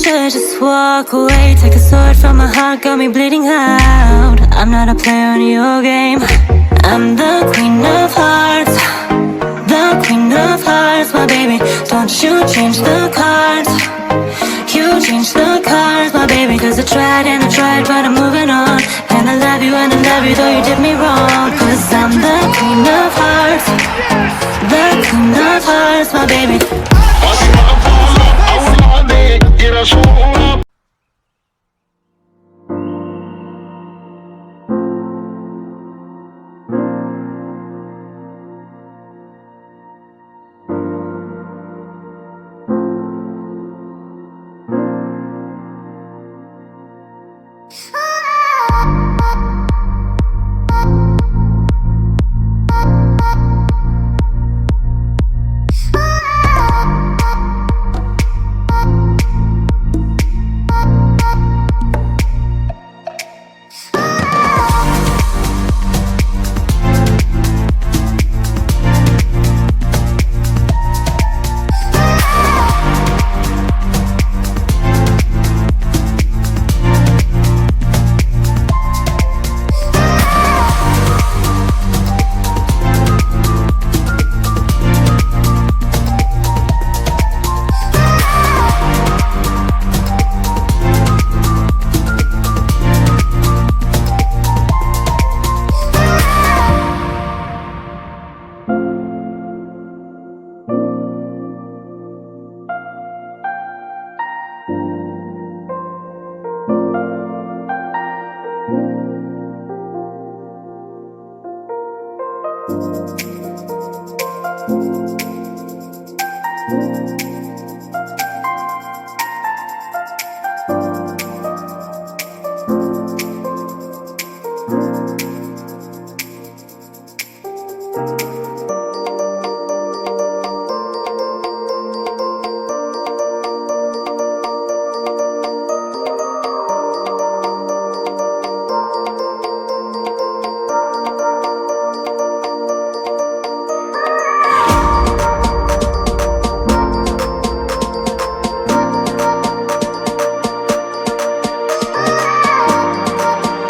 should just walk away. Take a sword from my heart, got me bleeding out. I'm not a player in your game. I'm the queen of hearts, the queen of hearts, my baby. Don't you change the cards, you change the cards, my baby. Cause I tried and I tried, but I'm moving on. And I love you and I love you, though you did me wrong. Cause I'm the queen of hearts, the queen of hearts, my baby.